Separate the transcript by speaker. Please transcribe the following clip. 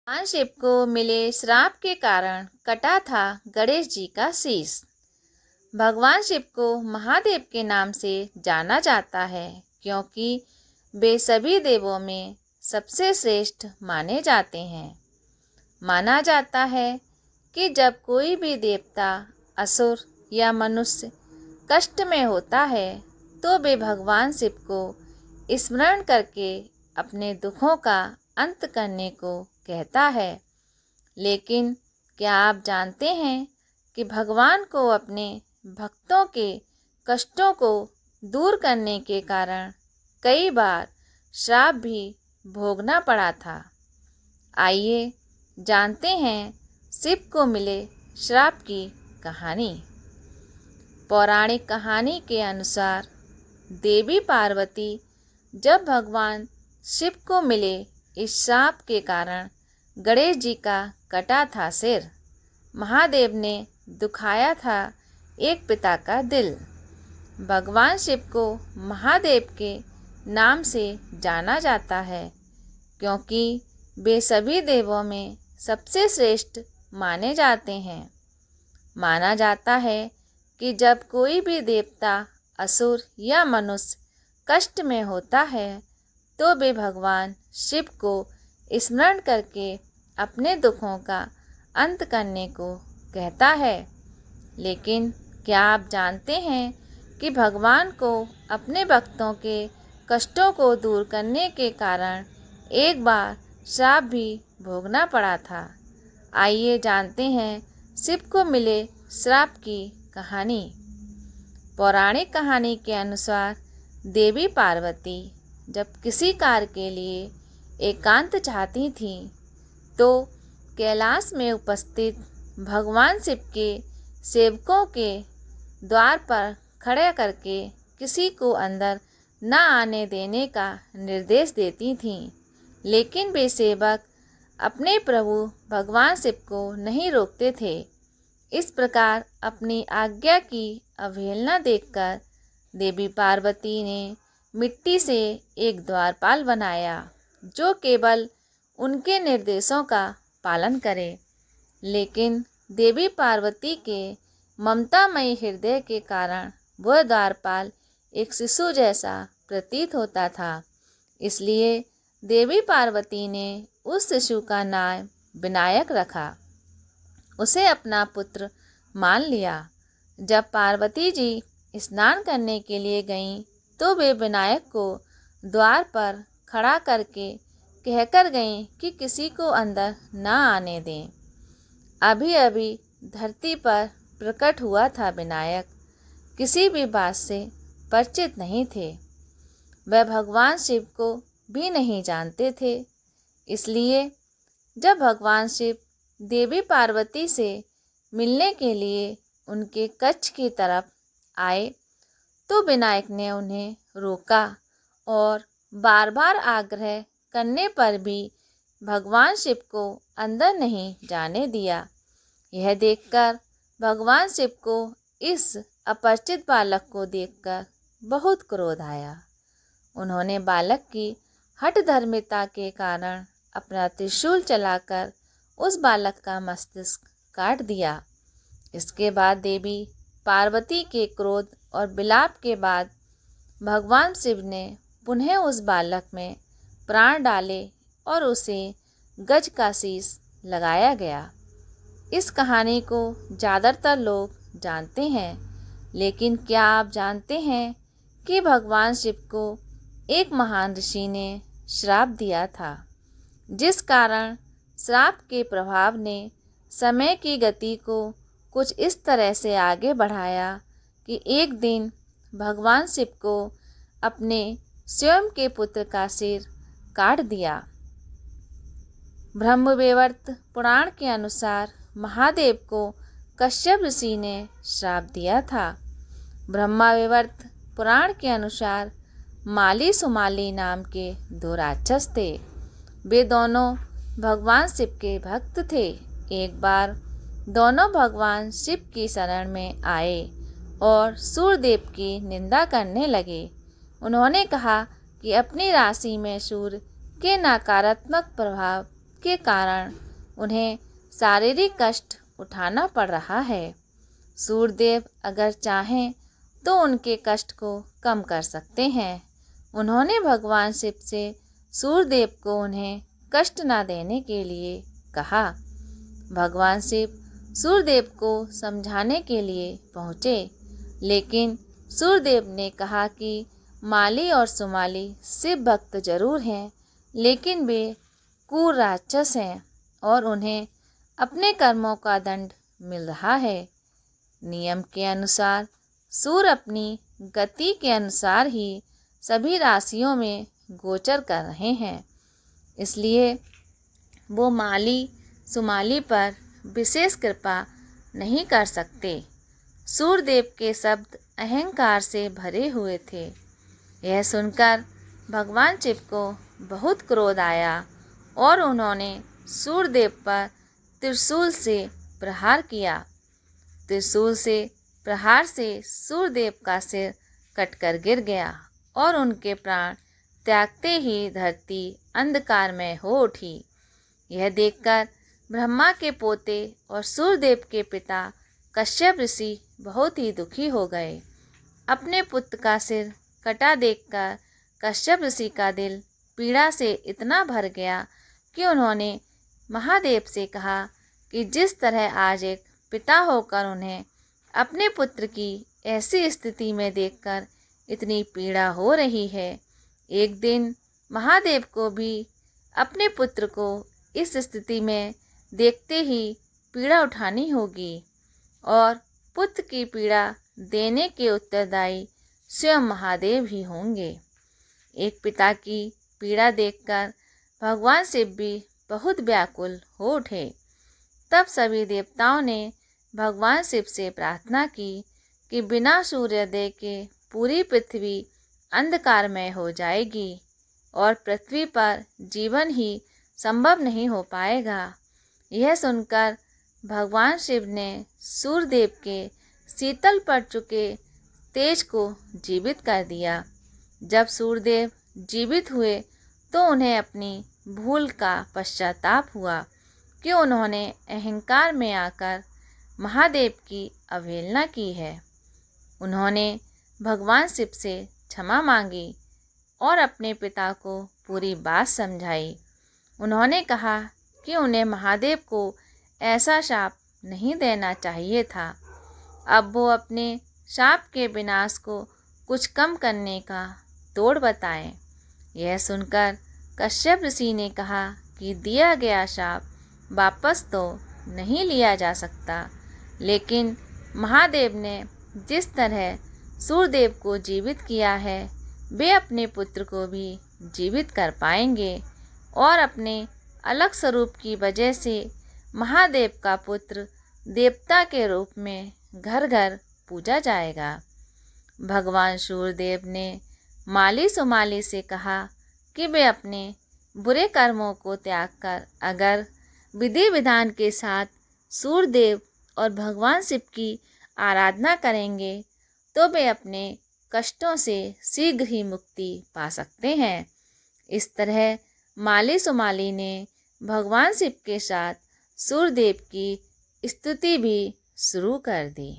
Speaker 1: भगवान शिव को मिले श्राप के कारण कटा था गणेश जी का शीश। भगवान शिव को महादेव के नाम से जाना जाता है क्योंकि वे सभी देवों में सबसे श्रेष्ठ माने जाते हैं। माना जाता है कि जब कोई भी देवता, असुर या मनुष्य कष्ट में होता है तो वे भगवान शिव को स्मरण करके अपने दुखों का अंत करने को कहता है। लेकिन क्या आप जानते हैं कि भगवान को अपने भक्तों के कष्टों को दूर करने के कारण कई बार श्राप भी भोगना पड़ा था। आइए जानते हैं शिव को मिले श्राप की कहानी। पौराणिक कहानी के अनुसार देवी पार्वती जब भगवान शिव को मिले इस श्राप के कारण गणेश जी का कटा था सिर, महादेव ने दुखाया था एक पिता का दिल। भगवान शिव को महादेव के नाम से जाना जाता है क्योंकि वे सभी देवों में सबसे श्रेष्ठ माने जाते हैं। माना जाता है कि जब कोई भी देवता, असुर या मनुष्य कष्ट में होता है तो वे भगवान शिव को स्मरण करके अपने दुखों का अंत करने को कहता है। लेकिन क्या आप जानते हैं कि भगवान को अपने भक्तों के कष्टों को दूर करने के कारण एक बार श्राप भी भोगना पड़ा था। आइए जानते हैं शिव को मिले श्राप की कहानी। पौराणिक कहानी के अनुसार देवी पार्वती जब किसी कार्य के लिए एकांत चाहती थी तो कैलाश में उपस्थित भगवान शिव के सेवकों के द्वार पर खड़े करके किसी को अंदर न आने देने का निर्देश देती थीं। लेकिन वे सेवक अपने प्रभु भगवान शिव को नहीं रोकते थे। इस प्रकार अपनी आज्ञा की अवहेलना देखकर देवी पार्वती ने मिट्टी से एक द्वारपाल बनाया जो केवल उनके निर्देशों का पालन करे। लेकिन देवी पार्वती के ममतामयी हृदय के कारण वह द्वारपाल एक शिशु जैसा प्रतीत होता था। इसलिए देवी पार्वती ने उस शिशु का नाम विनायक रखा, उसे अपना पुत्र मान लिया। जब पार्वती जी स्नान करने के लिए गईं तो वे विनायक को द्वार पर खड़ा करके कहकर गईं कि किसी को अंदर न आने दें। अभी अभी धरती पर प्रकट हुआ था विनायक, किसी भी बात से परिचित नहीं थे। वह भगवान शिव को भी नहीं जानते थे। इसलिए जब भगवान शिव देवी पार्वती से मिलने के लिए उनके कक्ष की तरफ आए तो विनायक ने उन्हें रोका और बार बार आग्रह करने पर भी भगवान शिव को अंदर नहीं जाने दिया। यह देखकर भगवान शिव को इस अपरिचित बालक को देखकर बहुत क्रोध आया। उन्होंने बालक की हठधर्मिता के कारण अपना त्रिशूल चलाकर उस बालक का मस्तिष्क काट दिया। इसके बाद देवी पार्वती के क्रोध और विलाप के बाद भगवान शिव ने पुनः उस बालक में प्राण डाले और उसे गज का शीश लगाया गया। इस कहानी को ज़्यादातर लोग जानते हैं, लेकिन क्या आप जानते हैं कि भगवान शिव को एक महान ऋषि ने श्राप दिया था, जिस कारण श्राप के प्रभाव ने समय की गति को कुछ इस तरह से आगे बढ़ाया कि एक दिन भगवान शिव को अपने स्वयं के पुत्र का सिर काट दिया। ब्रह्मवैवर्त पुराण के अनुसार महादेव को कश्यप ऋषि ने श्राप दिया था। ब्रह्मवैवर्त पुराण के अनुसार माली सुमाली नाम के दो राक्षस थे। वे दोनों भगवान शिव के भक्त थे। एक बार दोनों भगवान शिव की शरण में आए और सूर्यदेव की निंदा करने लगे। उन्होंने कहा कि अपनी राशि में सूर्य के नकारात्मक प्रभाव जिसके कारण उन्हें शारीरिक कष्ट उठाना पड़ रहा है। सूर्यदेव अगर चाहें तो उनके कष्ट को कम कर सकते हैं। उन्होंने भगवान शिव से सूर्यदेव को उन्हें कष्ट न देने के लिए कहा। भगवान शिव सूर्यदेव को समझाने के लिए पहुँचे, लेकिन सूर्यदेव ने कहा कि माली और सुमाली शिव भक्त जरूर हैं, लेकिन वे क्रूर राक्षस हैं और उन्हें अपने कर्मों का दंड मिल रहा है। नियम के अनुसार सूर्य अपनी गति के अनुसार ही सभी राशियों में गोचर कर रहे हैं, इसलिए वो माली सुमाली पर विशेष कृपा नहीं कर सकते। सूर्यदेव के शब्द अहंकार से भरे हुए थे। यह सुनकर भगवान शिव को बहुत क्रोध आया और उन्होंने सूर्यदेव पर त्रिशूल से प्रहार किया। त्रिशूल से प्रहार से सूर्यदेव का सिर कटकर गिर गया और उनके प्राण त्यागते ही धरती अंधकार में हो उठी। यह देखकर ब्रह्मा के पोते और सूर्यदेव के पिता कश्यप ऋषि बहुत ही दुखी हो गए। अपने पुत्र का सिर कटा देखकर कश्यप ऋषि का दिल पीड़ा से इतना भर गया कि उन्होंने महादेव से कहा कि जिस तरह आज एक पिता होकर उन्हें अपने पुत्र की ऐसी स्थिति में देखकर इतनी पीड़ा हो रही है, एक दिन महादेव को भी अपने पुत्र को इस स्थिति में देखते ही पीड़ा उठानी होगी और पुत्र की पीड़ा देने के उत्तरदायी स्वयं महादेव ही होंगे। एक पिता की पीड़ा देखकर भगवान शिव भी बहुत व्याकुल हो उठे। तब सभी देवताओं ने भगवान शिव से प्रार्थना की कि बिना सूर्योदय के पूरी पृथ्वी अंधकारमय हो जाएगी और पृथ्वी पर जीवन ही संभव नहीं हो पाएगा। यह सुनकर भगवान शिव ने सूर्यदेव के शीतल पड़ चुके तेज को जीवित कर दिया। जब सूर्यदेव जीवित हुए तो उन्हें अपनी भूल का पश्चाताप हुआ कि उन्होंने अहंकार में आकर महादेव की अवहेलना की है। उन्होंने भगवान शिव से क्षमा मांगी और अपने पिता को पूरी बात समझाई। उन्होंने कहा कि उन्हें महादेव को ऐसा शाप नहीं देना चाहिए था। अब वो अपने शाप के विनाश को कुछ कम करने का तोड़ बताएं। यह सुनकर कश्यप ऋषि ने कहा कि दिया गया शाप वापस तो नहीं लिया जा सकता, लेकिन महादेव ने जिस तरह सूर्यदेव को जीवित किया है वे अपने पुत्र को भी जीवित कर पाएंगे और अपने अलग स्वरूप की वजह से महादेव का पुत्र देवता के रूप में घर घर पूजा जाएगा। भगवान सूर्यदेव ने माली सुमाली से कहा कि वे अपने बुरे कर्मों को त्याग कर अगर विधि विधान के साथ सूर्यदेव और भगवान शिव की आराधना करेंगे तो वे अपने कष्टों से शीघ्र ही मुक्ति पा सकते हैं। इस तरह माली सुमाली ने भगवान शिव के साथ सूर्यदेव की स्तुति भी शुरू कर दी।